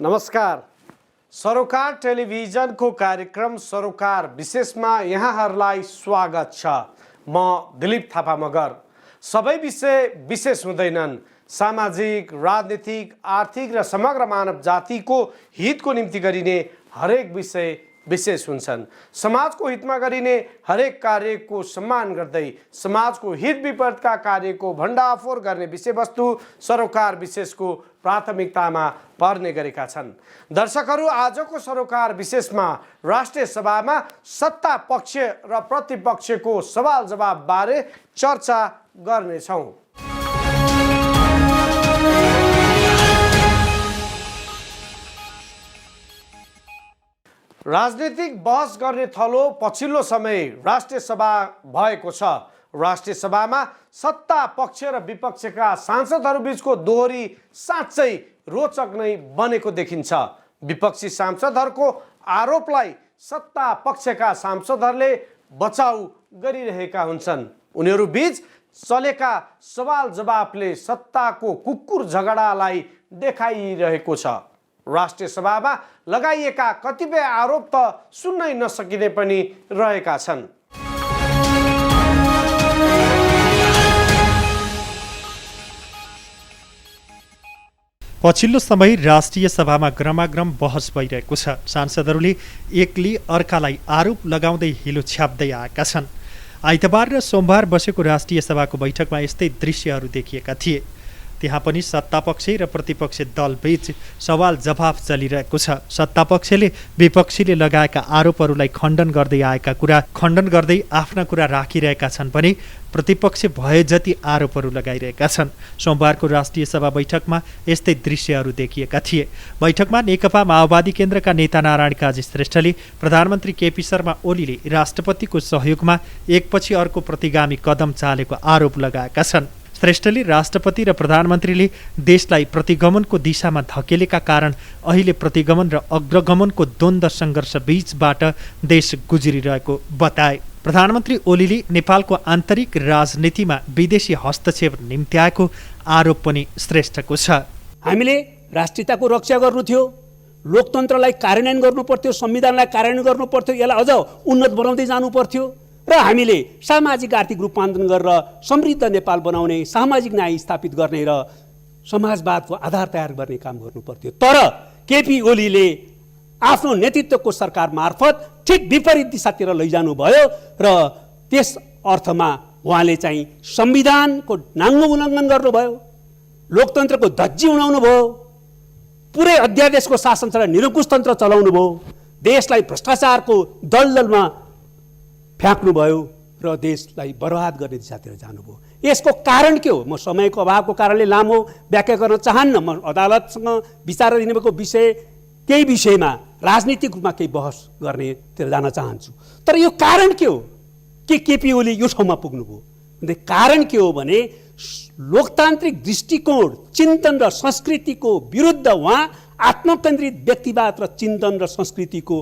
नमस्कार। सरोकार टेलिभिजनको कार्यक्रम सरोकार विशेषमा यहाँहरूलाई स्वागत छ। म दिलीप थापा मगर। सबै विषय विशेष हुँदैनन्। सामाजिक, राजनीतिक, आर्थिक र समग्र मानव जातिको हितको निम्ति गरिने हरेक विषय विशेष हुन्छन्। समाजको हितमा गरिने हरेक कार्यको सम्मान गर्दै समाजको हित विपरीतका कार्यको भण्डाफोर गर्ने विषयवस्तु सरोकार विशेषको प्राथमिकतामा पर्ने गरेका छन्। दर्शकहरू, आजको सरोकार विशेषमा राष्ट्रिय सभामा सत्ता पक्ष र प्रतिपक्षको सवाल जवाब बारे चर्चा गर्नेछौँ। राजनीतिक बहस गर्ने थलो पछिल्लो समय राष्ट्रिय सभा भएको छ। राष्ट्रिय सभामा सत्ता पक्ष र विपक्षका सांसदहरूबीचको दोहोरी साँच्चै रोचक नै बनेको देखिन्छ। विपक्षी सांसदहरूको आरोपलाई सत्ता पक्षका सांसदहरूले बचाउ गरिरहेका हुन्छन्। उनीहरू बीच चलेका सवाल जवाफले सत्ताको कुकुर झगडालाई देखाइरहेको छ। राष्ट्रिय सभामा लगाइएका कतिपय आरोप त सुन्नै नसकिने पनि रहेका छन्। पछिल्लो समय राष्ट्रिय सभामा गरमागरम बहस भइरहेको छ। सांसदहरूले एकले अर्कालाई आरोप लगाउँदै हिलो छ्याप्दै आएका छन्। आइतबार र सोमबार बसेको राष्ट्रिय सभाको बैठकमा यस्तै दृश्यहरू देखिएका थिए। त्यहाँ पनि सत्तापक्ष र प्रतिपक्ष दलबीच सवाल जवाफ चलिरहेको छ। सत्तापक्षले विपक्षीले लगाएका आरोपहरूलाई खण्डन गर्दै आएका कुरा खण्डन गर्दै आफ्ना कुरा राखिरहेका छन् भने प्रतिपक्ष भए जति आरोपहरू लगाइरहेका छन्। सोमबारको राष्ट्रिय सभा बैठकमा यस्तै दृश्यहरू देखिएका थिए। बैठकमा नेकपा माओवादी केन्द्रका नेता नारायण काजी श्रेष्ठले प्रधानमन्त्री केपी शर्मा ओलीले राष्ट्रपतिको सहयोगमा एकपछि अर्को प्रतिगामी कदम चालेको आरोप लगाएका छन्। श्रेष्ठले राष्ट्रपति र प्रधानमन्त्रीले देशलाई प्रतिगमनको दिशामा धकेलेका कारण अहिले प्रतिगमन र अग्रगमनको द्वन्द्व सङ्घर्ष बीचबाट देश गुज्रिरहेको बताए। प्रधानमन्त्री ओलीले नेपालको आन्तरिक राजनीतिमा विदेशी हस्तक्षेप निम्त्याएको आरोप पनि श्रेष्ठको छ। हामीले राष्ट्रियताको रक्षा गर्नु थियो, लोकतन्त्रलाई कार्यान्वयन गर्नु पर्थ्यो, संविधानलाई कार्यान्वयन गर्नु पर्थ्यो, यसलाई अझ उन्नत बनाउँदै जानु पर्थ्यो र हामीले सामाजिक आर्थिक रूपान्तरण गरेर समृद्ध नेपाल बनाउने, सामाजिक न्याय स्थापित गर्ने र समाजवादको आधार तयार गर्ने काम गर्नु पर्थ्यो। तर केपी ओलीले आफ्नो नेतृत्वको सरकार मार्फत ठिक विपरीत दिशातिर लैजानु भयो र त्यस अर्थमा उहाँले चाहिँ संविधानको नाङ्गो उल्लङ्घन गर्नुभयो, लोकतन्त्रको धज्जी उडाउनु भयो, पुरै अध्यादेशको शासन र निरङ्कुशतन्त्र चलाउनु भयो, देशलाई भ्रष्टाचारको दलदलमा फ्याँक्नुभयो र देशलाई बर्बाद गर्ने दिशातिर जानुभयो। यसको कारण के हो? म समयको अभावको कारणले लामो व्याख्या गर्न चाहन्न। म अदालतसँग विचार दिनुभएको विषय केही विषयमा राजनीतिक रूपमा केही बहस गर्नेतिर जान चाहन्छु। तर यो कारण के हो कि केपी ओली यो ठाउँमा पुग्नुभयो? कारण के हो भने लोकतान्त्रिक दृष्टिकोण, चिन्तन र संस्कृतिको विरुद्ध उहाँ आत्मकेन्द्रित व्यक्तिवाद र चिन्तन र संस्कृतिको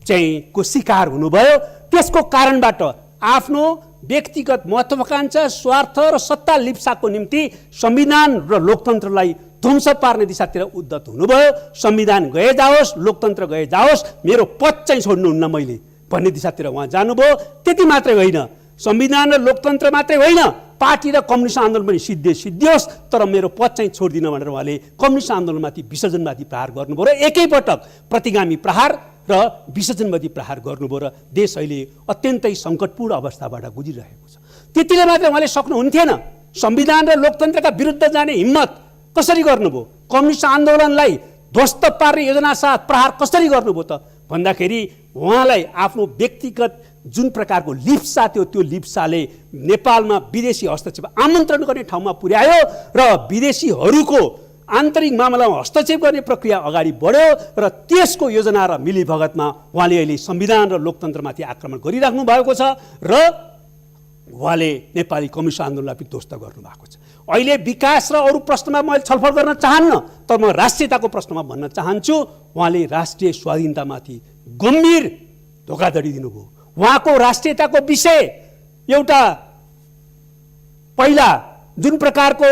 को शिकार हुनुभयो। त्यसको कारणबाट आफ्नो व्यक्तिगत महत्त्वाकांक्षा, स्वार्थ र सत्ता लिप्साको निम्ति संविधान र लोकतन्त्रलाई ध्वंस पार्ने दिशातिर उद्धत हुनुभयो। संविधान गए जाओस्, लोकतन्त्र गए जाओस्, मेरो पद चाहिँ छोड्नुहुन्न मैले भन्ने दिशातिर उहाँ जानुभयो। त्यति मात्रै होइन, संविधान र लोकतन्त्र मात्रै होइन, पार्टी र कम्युनिस्ट आन्दोलन पनि सिद्धियोस्, तर मेरो पद चाहिँ छोड्दिन भनेर उहाँले कम्युनिस्ट आन्दोलनमाथि विसर्जनवादी प्रहार गर्नुभयो र एकैपटक प्रतिगामी प्रहार र विसर्जनवादी प्रहार गर्नुभयो र देश अहिले अत्यन्तै सङ्कटपूर्ण अवस्थाबाट गुज्रिरहेको छ। त्यतिले मात्रै उहाँले सक्नुहुन्थेन। संविधान र लोकतन्त्रका विरुद्ध जाने हिम्मत कसरी गर्नुभयो? कम्युनिस्ट आन्दोलनलाई ध्वस्त पार्ने योजना साथ प्रहार कसरी गर्नुभयो त भन्दाखेरि उहाँलाई आफ्नो व्यक्तिगत जुन प्रकारको लिप्सा थियो, त्यो लिप्साले नेपालमा विदेशी हस्तक्षेप आमन्त्रण गर्ने ठाउँमा पुर्यायो र विदेशीहरूको आन्तरिक मामलामा हस्तक्षेप गर्ने प्रक्रिया अगाडि बढ्यो र त्यसको योजना र मिलीभगतमा उहाँले अहिले संविधान र लोकतन्त्रमाथि आक्रमण गरिराख्नु भएको छ र उहाँले नेपाली कम्युनिस्ट आन्दोलनलाई पनि ध्वस्त गर्नुभएको छ। अहिले विकास र अरू प्रश्नमा मैले छलफल गर्न चाहन्न, तर म राष्ट्रियताको प्रश्नमा भन्न चाहन्छु। उहाँले राष्ट्रिय स्वाधीनतामाथि गम्भीर धोकाधडी दिनुभयो। उहाँको राष्ट्रियताको विषय एउटा पहिला जुन प्रकारको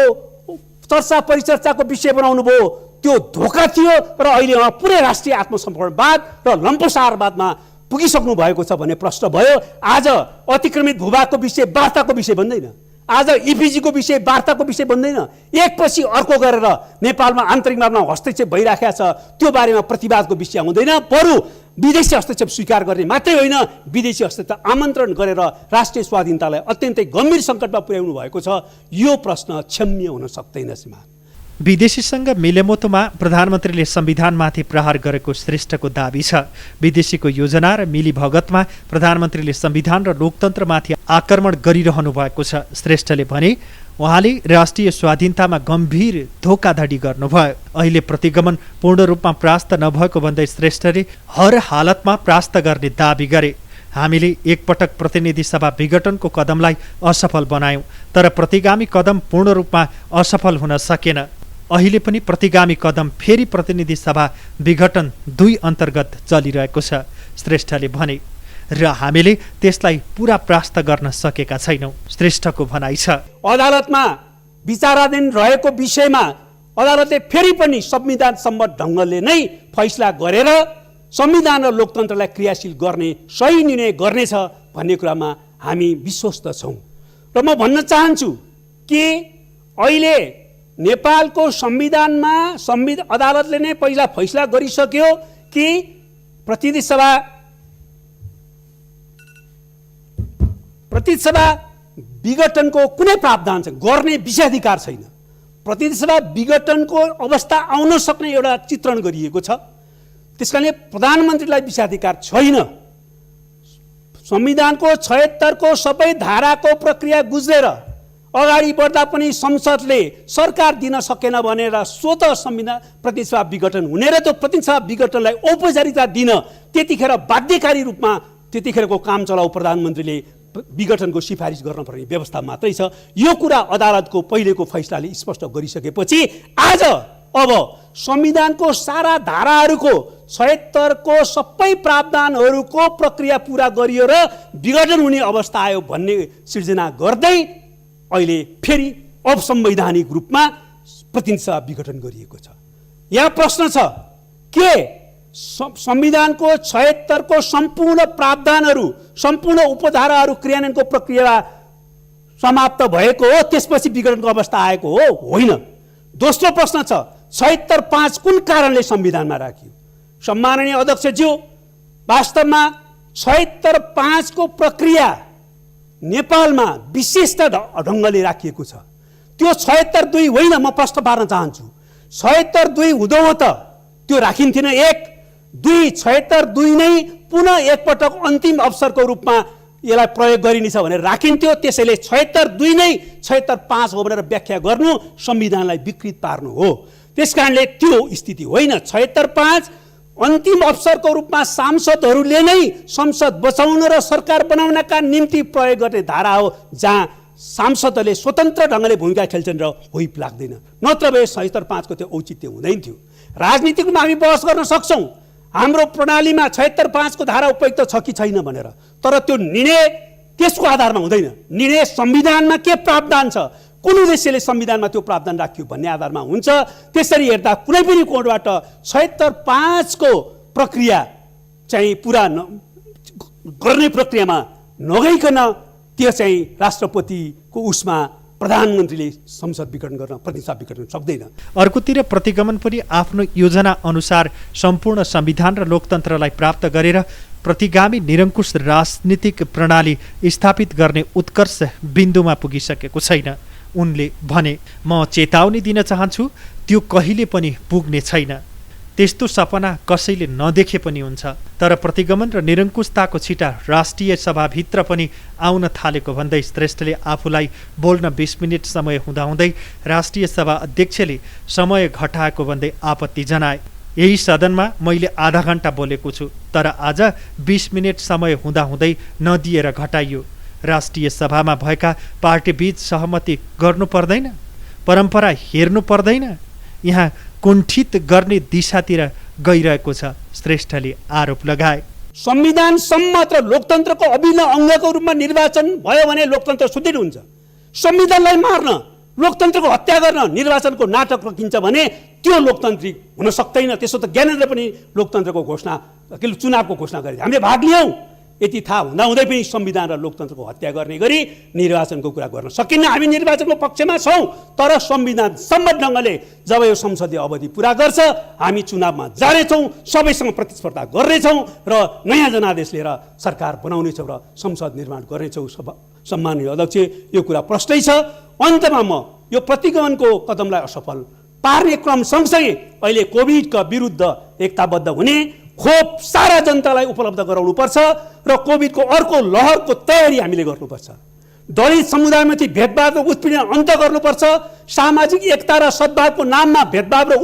चर्चा परिचर्चाको विषय बनाउनु भयो त्यो धोका थियो र अहिले उहाँ पुरै राष्ट्रिय आत्मसमर्पणवाद र लम्पसारवादमा पुगिसक्नु भएको छ भन्ने प्रश्न भयो। आज अतिक्रमित भूभागको विषय वार्ताको विषय बन्दैन, आज इपिजीको विषय वार्ताको विषय बन्दैन। एकपछि अर्को गरेर नेपालमा आन्तरिक मामला हस्तक्षेप भइराखेको छ, त्यो बारेमा प्रतिवादको विषय हुँदैन। बरु विदेशी हस्तक्षेप स्वीकार गर्ने मात्रै होइन, विदेशी हस्तक्षेप आमन्त्रण गरेर राष्ट्रिय स्वाधीनतालाई अत्यन्तै गम्भीर सङ्कटमा पुर्याउनु भएको छ। यो प्रश्न क्षम्य हुन सक्दैन। श्रीमान, विदेशीसँग मिलेमोतोमा प्रधानमन्त्रीले संविधानमाथि प्रहार गरेको श्रेष्ठको दाबी छ। विदेशीको योजना र मिलीभगतमा प्रधानमन्त्रीले संविधान र लोकतन्त्रमाथि आक्रमण गरिरहनु भएको छ। श्रेष्ठले भने उहाँले राष्ट्रिय स्वाधीनतामा गम्भीर धोकाधडी गर्नुभयो। अहिले प्रतिगमन पूर्ण रूपमा परास्त नभएको भन्दै श्रेष्ठले हर हालतमा परास्त गर्ने दाबी गरे। हामीले एकपटक प्रतिनिधि सभा विघटनको कदमलाई असफल बनायौं, तर प्रतिगामी कदम पूर्ण रूपमा असफल हुन सकेन। अहिले पनि प्रतिगामी कदम फेरि प्रतिनिधि सभा विघटन 2 अन्तर्गत चलिरहेको छ, श्रेष्ठले भने, र हामीले त्यसलाई पुरा परास्त गर्न सकेका छैनौं, श्रेष्ठको भनाइ छ। अदालतमा विचाराधीन रहेको विषयमा अदालतले फेरि पनि संविधान सम्मत ढङ्गले नै फैसला गरेर संविधान र लोकतन्त्रलाई क्रियाशील गर्ने सही निर्णय गर्नेछ भन्ने कुरामा हामी विश्वस्त छौँ। र म भन्न चाहन्छु कि अहिले नेपालको संविधानमा अदालतले नै पहिला फैसला गरिसक्यो कि प्रतिनिधि सभा विघटनको कुनै प्रावधान छैन, गर्ने विषयाधिकार छैन। प्रतिनिधि सभा विघटनको अवस्था आउन सक्ने एउटा चित्रण गरिएको छ। त्यसकारणले प्रधानमन्त्रीलाई विषयाधिकार छैन। संविधानको 76 को सबै धाराको प्रक्रिया गुज्रेर अगाडि बढ्दा पनि संसदले सरकार दिन सकेन भनेर स्वतः संविधान प्रतिनिधि सभा विघटन हुने र त्यो प्रतिनिधि सभा विघटनलाई औपचारिकता दिन त्यतिखेर बाध्यकारी रूपमा त्यतिखेरको काम चलाउ प्रधानमन्त्रीले विघटनको सिफारिस गर्न पर्ने व्यवस्था मात्रै छ। यो कुरा अदालतको पहिलेको फैसलाले स्पष्ट गरिसकेपछि आज अब संविधानको सारा धाराहरूको 76 को सबै प्रावधानहरूको प्रक्रिया पूरा गरियो र विघटन हुने अवस्था आयो भन्ने सिर्जना गर्दै अहिले फेरि असंवैधानिक रूपमा प्रतिनिधि सभा विघटन गरिएको छ। यहाँ प्रश्न छ के संविधानको 76 को सम्पूर्ण प्रावधानहरू सम्पूर्ण उपधाराहरू क्रियान्वयनको प्रक्रिया समाप्त भएको हो, त्यसपछि विघटनको अवस्था आएको हो? होइन। दोस्रो प्रश्न छ 76(5) कुन कारणले संविधानमा राखियो? सम्माननीय अध्यक्षज्यू, वास्तवमा 76(5) को प्रक्रिया नेपालमा विशिष्ट ढङ्गले राखिएको छ। त्यो 76(2) होइन, म प्रश्न पार्न चाहन्छु। 76(2) हुँदो हो त त्यो राखिन्थेन। 1, 2, 76(2) नै पुनः एकपटक अन्तिम अवसरको रूपमा यसलाई प्रयोग गरिनेछ भनेर राखिन्थ्यो। त्यसैले 76(2) नै 76(5) हो भनेर व्याख्या गर्नु संविधानलाई विकृत पार्नु हो। त्यसकारणले त्यो स्थिति होइन। 76(5) अन्तिम अवसरको रूपमा सांसदहरूले नै संसद बचाउन र सरकार बनाउनका निम्ति प्रयोग गर्ने धारा हो, जहाँ सांसदहरूले स्वतन्त्र ढङ्गले भूमिका खेल्छन् र होइप लाग्दैन। नत्र भए 76(5) को त्यो औचित्य हुँदैन थियो। राजनीतिकमा हामी बहस गर्न सक्छौँ हाम्रो प्रणालीमा 76(5) को धारा उपयुक्त छ कि छैन भनेर, तर त्यो निर्णय त्यसको आधारमा हुँदैन। निर्णय संविधानमा के प्रावधान छ, कुन उद्देश्यले संविधानमा त्यो प्रावधान राखियो भन्ने आधारमा हुन्छ। त्यसरी हेर्दा कुनै पनि कोणबाट 76(5) को प्रक्रिया चाहिँ पुरा गर्ने प्रक्रियामा नगइकन त्यो चाहिँ राष्ट्रपतिको उसमा प्रधानमन्त्रीले संसद विघटन गर्न प्रतिनिधि सभा विघटन सक्दैन। अर्कोतिर प्रतिगमन पनि आफ्नो योजना अनुसार सम्पूर्ण संविधान र लोकतन्त्रलाई प्राप्त गरेर प्रतिगामी निरङ्कुश राजनीतिक प्रणाली स्थापित गर्ने उत्कर्ष बिन्दुमा पुगिसकेको छैन। उनले भने, म चेतावनी दिन चाहन्छु, त्यो कहिले पनि पुग्ने छैन। त्यस्तो सपना कसैले नदेखे पनि हुन्छ, तर प्रतिगमन र निरङ्कुशताको छिटा राष्ट्रिय सभाभित्र पनि आउन थालेको भन्दै श्रेष्ठले आफूलाई बोल्न 20 मिनट समय हुँदाहुँदै राष्ट्रिय सभा अध्यक्षले समय घटाएको भन्दै आपत्ति जनाए। यही सदनमा मैले आधा घण्टा बोलेको छु, तर आज 20 मिनट समय हुँदाहुँदै नदिएर घटाइयो। राष्ट्रिय सभामा भएका पार्टीबीच सहमति गर्नु पर्दैन, परम्परा हेर्नु पर्दैन, यहाँ कुण्ठित गर्ने दिशातिर गइरहेको छ, श्रेष्ठले आरोप लगाए। संविधान सम्मत र लोकतन्त्रको अभिन्न अङ्गको रूपमा निर्वाचन भयो भने लोकतन्त्र सुदृढ हुन्छ। संविधानलाई मार्न, लोकतन्त्रको हत्या गर्न निर्वाचनको नाटक रोकिन्छ भने त्यो लोकतान्त्रिक हुन सक्दैन। त्यसो त ज्ञानेन्द्र पनि लोकतन्त्रको घोषणा चुनावको घोषणा गरे, हामीले भाग लियौँ। यति थाहा हुँदाहुँदै पनि संविधान र लोकतन्त्रको हत्या गर्ने गरी निर्वाचनको कुरा गर्न सकिन्न। हामी निर्वाचनको पक्षमा छौँ, तर संविधान सम्मत ढङ्गले जब यो संसदीय अवधि पुरा गर्छ हामी चुनावमा जानेछौँ, सबैसँग प्रतिस्पर्धा गर्नेछौँ र नयाँ जनादेश लिएर सरकार बनाउनेछौँ र संसद निर्माण गर्नेछौँ। सम्माननीय अध्यक्ष, यो कुरा प्रष्टै छ। अन्तमा म यो प्रतिगमनको कदमलाई असफल पार्ने क्रम सँगसँगै अहिले कोभिडका विरुद्ध एकताबद्ध हुने, खोप सारा जनतालाई उपलब्ध गराउनुपर्छ र कोभिडको अर्को लहरको तयारी हामीले गर्नुपर्छ। दलित समुदायमाथि भेदभाव र उत्पीडन अन्त गर्नुपर्छ। सामाजिक एकता र सद्भावको नाममा भेदभाव र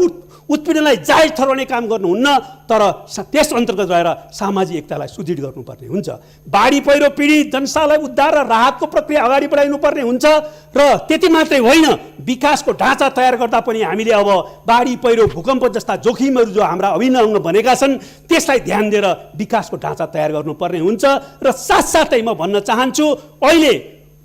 उत्पीडनलाई जायज ठहराउने काम गर्नुहुन्न, तर त्यस अन्तर्गत रहेर सामाजिक एकतालाई सुदृढ गर्नुपर्ने हुन्छ। बाढी पहिरो पीडित जनतालाई उद्धार र राहतको प्रक्रिया अगाडि बढाइनुपर्ने हुन्छ। र त्यति मात्रै होइन, विकासको ढाँचा तयार गर्दा पनि हामीले अब बाढी पहिरो भूकम्प जस्ता जोखिमहरू जो हाम्रा अभिन्न अङ्ग बनेका छन् त्यसलाई ध्यान दिएर विकासको ढाँचा तयार गर्नुपर्ने हुन्छ। र साथसाथै म भन्न चाहन्छु, अहिले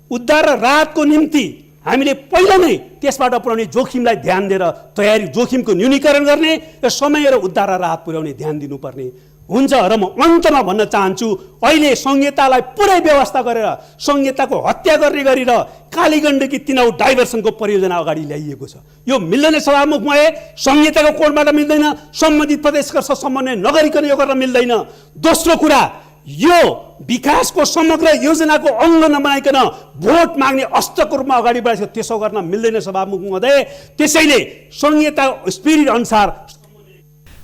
उद्धार र राहतको निम्ति हामीले पहिला नै त्यसबाट पुर्याउने जोखिमलाई ध्यान दिएर तयारी, जोखिमको न्यूनीकरण गर्ने र समय र उद्धार र राहत पुर्याउने ध्यान दिनुपर्ने हुन्छ। र म अन्तमा भन्न चाहन्छु, अहिले संहितालाई पुरै व्यवस्था गरेर संहिताको हत्या गर्ने गरी र कालीगण्डकी तिनौ डाइभर्सनको परियोजना अगाडि ल्याइएको छ। यो मिल्दैन सभामुख महोदय, संहिताको कोडबाट मिल्दैन, सम्बन्धित प्रदेशका समन्वय नगरिकन यो गर्न मिल्दैन। दोस्रो कुरा, यो विकासको समग्र योजनाको अङ्ग नबनाइकन भोट माग्ने अस्त्रको रूपमा अगाडि बढाएको, त्यसो गर्न मिल्दैन सभामुख महोदय। त्यसैले संहिता स्पिरिट अनुसार।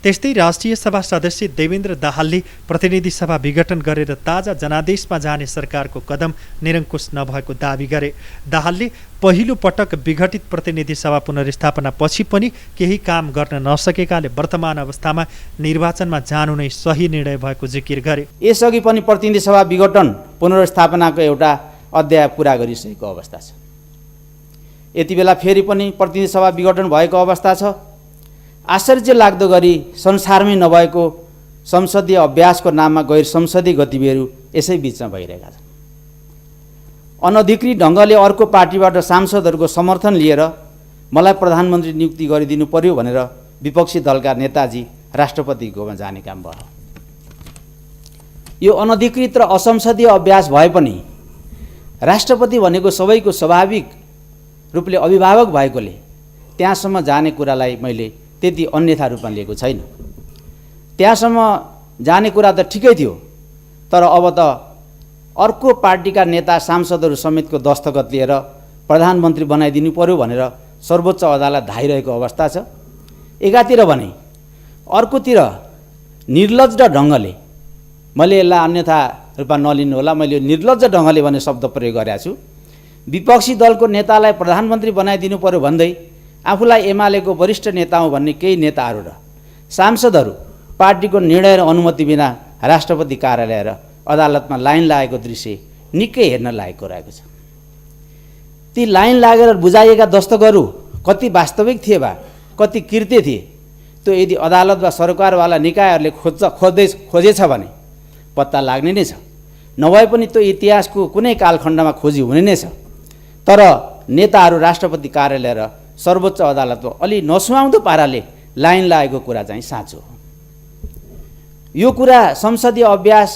त्यस्तै राष्ट्रिय सभा सदस्य देवेन्द्र दाहालले प्रतिनिधि सभा विघटन गरेर ताजा जनादेशमा जाने सरकारको कदम निरङ्कुश नभएको दावी गरे। दाहालले पहिलो पटक विघटित प्रतिनिधि सभा पुनर्स्थापना पछि पनि केही काम गर्न नसकेकाले वर्तमान अवस्थामा निर्वाचनमा जानु नै सही निर्णय भएको जिकिर गरे। यसअघि पनि प्रतिनिधि सभा विघटन पुनर्स्थापनाको एउटा अध्याय पुरा गरिसकेको अवस्था छ। यति बेला फेरि पनि प्रतिनिधि सभा विघटन भएको अवस्था छ। आश्चर्य लाग्दो गरी संसारमै नभएको संसदीय अभ्यासको नाममा गैर संसदीय गतिविधिहरू यसै बिचमा भइरहेका छन्। अनधिकृत ढङ्गले अर्को पार्टीबाट सांसदहरूको समर्थन लिएर मलाई प्रधानमन्त्री नियुक्ति गरिदिनु पर्यो भनेर विपक्षी दलका नेताजी राष्ट्रपतिकोमा जाने काम भयो। यो अनधिकृत र असंसदीय अभ्यास भए पनि राष्ट्रपति भनेको सबैको स्वाभाविक रूपले अभिभावक भएकोले त्यहाँसम्म जाने कुरालाई मैले त्यति अन्यथा रूपमा लिएको छैन। त्यहाँसम्म जाने कुरा त ठिकै थियो, तर अब त अर्को पार्टीका नेता सांसदहरू समेतको दस्तखत लिएर प्रधानमन्त्री बनाइदिनु पर्यो भनेर सर्वोच्च अदालत धाइरहेको अवस्था छ। एकातिर भने अर्कोतिर निर्लज्ज ढङ्गले, मैले यसलाई अन्यथा रूपमा नलिनु होला, मैले निर्लज्ज ढङ्गले भने शब्द प्रयोग गरेको छु, विपक्षी दलको नेतालाई प्रधानमन्त्री बनाइदिनु पर्यो भन्दै आफूलाई एमालेको वरिष्ठ नेता हुँ भन्ने केही नेताहरू र सांसदहरू पार्टीको निर्णय र अनुमति बिना राष्ट्रपति कार्यालय र अदालतमा लाइन लागेको दृश्य निकै हेर्न लायकको रहेको छ। ती लाइन लागेर बुझाइएका दस्तखतहरू कति वास्तविक थिए वा कति कृत्य थिए, त्यो यदि अदालत वा सरकारवाला निकायहरूले खोजेछ भने पत्ता लाग्ने नै छ। नभए पनि त्यो इतिहासको कुनै कालखण्डमा खोजी हुने नै छ। तर नेताहरू राष्ट्रपति कार्यालय र सर्वोच्च अदालतमा अलि नसुहाउँदो पाराले लाइन लागेको कुरा चाहिँ साँचो हो। यो कुरा संसदीय अभ्यास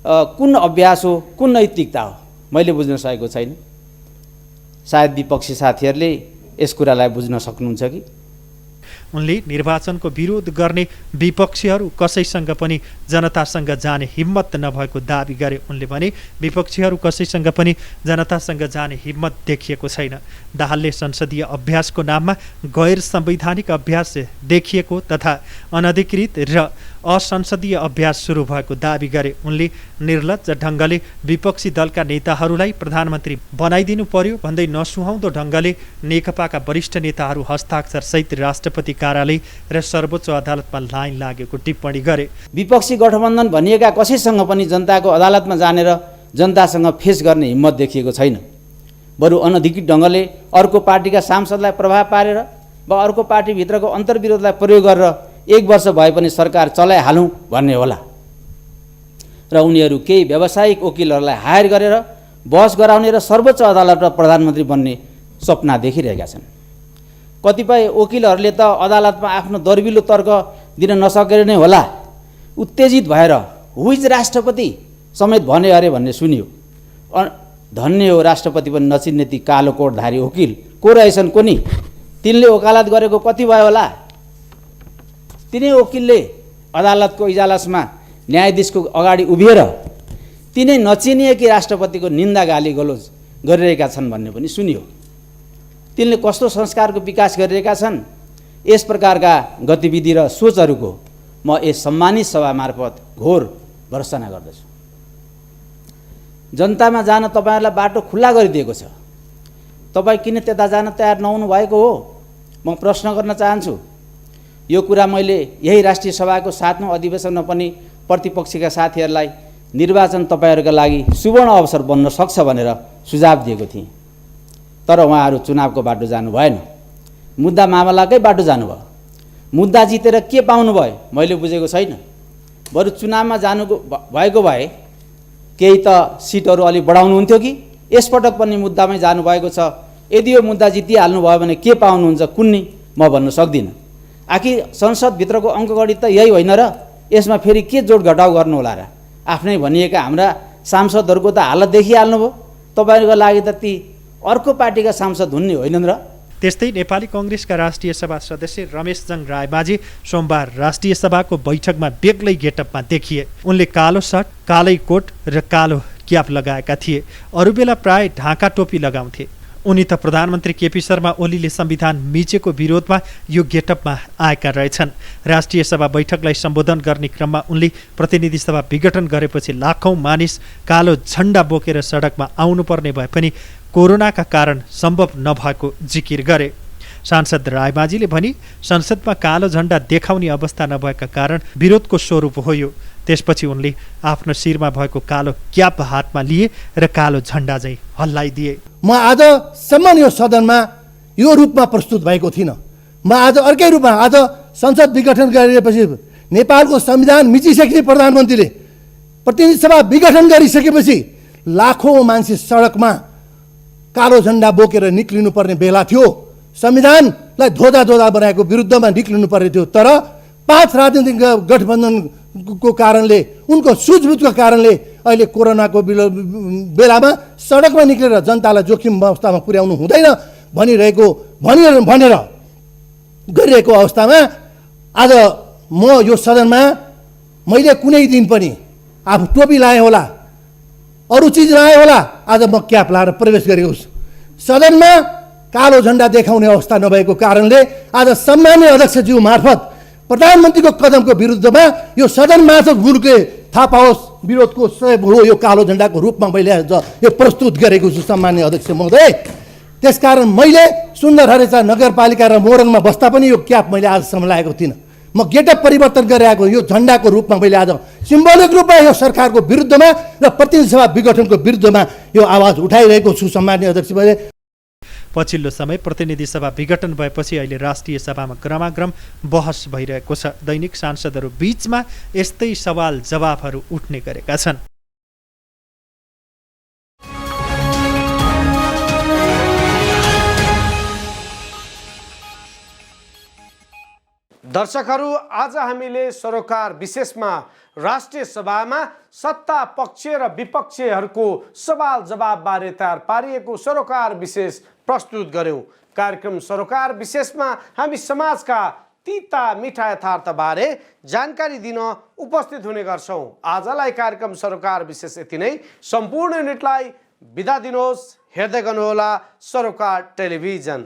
कुन अभ्यास हो, कुन नैतिकता हो, मैले बुझ्न सकेको छैन। सायद विपक्षी साथीहरूले यस कुरालाई बुझ्न सक्नुहुन्छ कि। उनले निर्वाचनको विरोध गर्ने विपक्षीहरू कसैसँग पनि जनतासँग जाने हिम्मत नभएको दावी गरे। उनले भने विपक्षीहरू कसैसँग पनि जनतासँग जाने हिम्मत देखिएको छैन। दाहालले संसदीय अभ्यासको नाममा गैर संवैधानिक अभ्यास देखिएको तथा अनधिकृत र असंसदीय अभ्यास सुरु भएको दावी गरे। उनले निर्लज्ज ढङ्गले विपक्षी दलका नेताहरूलाई प्रधानमन्त्री बनाइदिनु पर्यो भन्दै नसुहाउँदो ढङ्गले नेकपाका वरिष्ठ नेताहरू हस्ताक्षरसहित राष्ट्रपति कार्यालय र सर्वोच्च अदालतमा लाइन लागेको टिप्पणी गरे। विपक्षी गठबन्धन भनिएका कसैसँग पनि जनताको अदालतमा जानेर जनतासँग फेस गर्ने हिम्मत देखिएको छैन। बरु अनधिकृत ढङ्गले अर्को पार्टीका सांसदलाई प्रभाव पारेर वा अर्को पार्टीभित्रको अन्तर्विरोधलाई प्रयोग गरेर 1 वर्ष भए पनि सरकार चलाइहालौँ भन्ने होला र उनीहरू केही व्यावसायिक वकिलहरूलाई हायर गरेर बहस गराउने र सर्वोच्च अदालतमा प्रधानमन्त्री बन्ने सपना देखिरहेका छन्। कतिपय वकिलहरूले त अदालतमा आफ्नो दर्बिलो तर्क दिन नसकेर नै होला उत्तेजित भएर हुइज राष्ट्रपति समेत भने अरे भन्ने सुनियो। धन्य हो राष्ट्रपति पनि नचिन्ने ती कालो कोटधारी वकिल को रहेछन् कोनी, तिनले वकालत गरेको कति भयो होला। तिनै वकिलले अदालतको इजलासमा न्यायाधीशको अगाडि उभिएर तिनै नचिनिएकी राष्ट्रपतिको निन्दा गाली गलोज गरिरहेका छन् भन्ने पनि सुनियो। तिनले कस्तो संस्कारको विकास गरिरहेका छन्, यस प्रकारका गतिविधि र सोचहरूको म यस सम्मानित सभा मार्फत घोर भर्त्सना गर्दछु। जनतामा जान तपाईँहरूलाई बाटो खुल्ला गरिदिएको छ, तपाईँ किन त्यता जान तयार नहुनु भएको हो म प्रश्न गर्न चाहन्छु। यो कुरा मैले यही राष्ट्रिय सभाको 7औं अधिवेशनमा पनि प्रतिपक्षका साथीहरूलाई निर्वाचन तपाईँहरूका लागि सुवर्ण अवसर बन्न सक्छ भनेर सुझाव दिएको थिएँ, तर उहाँहरू चुनावको बाटो जानु भएन, मुद्दा मामलाकै बाटो जानुभयो। मुद्दा जितेर के पाउनुभयो मैले बुझेको छैन। बरु चुनावमा जानु भएको भए केही त सिटहरू अलि बढाउनुहुन्थ्यो कि यसपटक पनि मुद्दामै जानुभएको छ। यदि यो मुद्दा जितिहाल्नु भयो भने के पाउनुहुन्छ कुन्नी म भन्न सक्दिनँ। आखिर संसदभित्रको अङ्कगणित त यही होइन र यसमा फेरि के जोड घटाउ गर्नु होला र। आफ्नै भनिएका हाम्रा सांसदहरूको त हालत देखिहाल्नुभयो, तपाईँहरूको लागि त ती अर्को पार्टीका सांसद हुन् नि होइनन् र। त्यस्तै नेपाली कङ्ग्रेसका राष्ट्रिय सभा सदस्य रमेशजङ रायमाझी सोमबार राष्ट्रिय सभाको बैठकमा बेग्लै गेटअपमा देखिए। उनले कालो सर्ट, कालै कोट र कालो क्याप लगाएका थिए। अरू बेला प्राय ढाका टोपी लगाउँथे। उनी त प्रधानमन्त्री केपी शर्मा ओलीले संविधान मिचेको विरोधमा यो गेटअपमा आएका रहेछन्। राष्ट्रिय सभा बैठकलाई सम्बोधन गर्ने क्रममा उनले प्रतिनिधि सभा विघटन गरेपछि लाखौं मानिस कालो झण्डा बोकेर सडकमा आउनुपर्ने भए पनि कोरोनाका कारण सम्भव नभएको जिकिर गरे। सांसद रायमाझीले भनी संसदमा कालो झण्डा देखाउने अवस्था नभएका कारण विरोधको स्वरूप हो यो। त्यसपछि उनले आफ्नो शिरमा भएको कालो क्याप हातमा लिए र कालो झण्डा चाहिँ हल्लाइदिए। म आजसम्म यो सदनमा यो रूपमा प्रस्तुत भएको थिइनँ। म आज अर्कै रूपमा, आज संसद विघटन गरिएपछि नेपालको संविधान मिचिसकेपछि प्रधानमन्त्रीले प्रतिनिधि सभा विघटन गरिसकेपछि लाखौं मान्छे सडकमा कालो झण्डा बोकेर निक्लिनु पर्ने बेला थियो। संविधानलाई धोधा बनाएको विरुद्धमा निक्लिनु पर्ने थियो, तर 5 राजनीतिक गठबन्धनको कारणले, उनको सुझबुझको कारणले अहिले कोरोनाको बेलामा सडकमा निक्लेर जनतालाई जोखिम अवस्थामा पुर्याउनु हुँदैन भनेर गरिरहेको अवस्थामा आज म यो सदनमा मैले कुनै दिन पनि आफू टोपी लाएँ होला, अरू चिज लाएँ होला, आज म क्याप लाएर प्रवेश गरेको छु। सदनमा कालो झण्डा देखाउने अवस्था नभएको कारणले आज सम्मान्य अध्यक्षज्यू मार्फत प्रधानमन्त्रीको कदमको विरुद्धमा यो सदन मार्फत मुलुकले थाहा पाओस् विरोधको सहयोग हो यो कालो झण्डाको रूपमा मैले आज यो प्रस्तुत गरेको छु सम्मान्य अध्यक्ष महोदय। त्यसकारण मैले सुन्दरहरेचा नगरपालिका र मोरङमा बस्दा पनि यो क्याप मैले आजसम्म लगाएको थिइनँ। म गेटअप परिवर्तन गरिरहेको यो झण्डाको रूपमा मैले आज सिम्बोलिक रूपमा यो सरकारको विरुद्धमा र प्रतिनिधि सभा विघटनको विरुद्धमा यो आवाज उठाइरहेको छु सम्मान्य अध्यक्ष महोदय। पछिल्लो समय प्रतिनिधि सभा विघटन भएपछि अहिले राष्ट्रिय सभामा क्रमाक्रम बहस भइरहेको छ। दैनिक सांसदहरू बीचमा यस्तै सवाल जवाफहरू उठ्ने गरेका छन्। दर्शकहरू, आज हामीले सरोकार विशेषमा राष्ट्रिय सभामा सत्ता पक्ष र विपक्षहरूको सवाल जवाबबारे तयार पारिएको सरोकार विशेष प्रस्तुत गर्यौं। कार्यक्रम सरोकार विशेषमा हामी समाजका तीता मिठा यथार्थबारे जानकारी दिन उपस्थित हुने गर्छौं। आजलाई कार्यक्रम सरोकार विशेष यति नै। सम्पूर्ण युनिटलाई बिदा दिनुहोस्। हेर्दै गर्नुहोला सरोकार टेलिभिजन।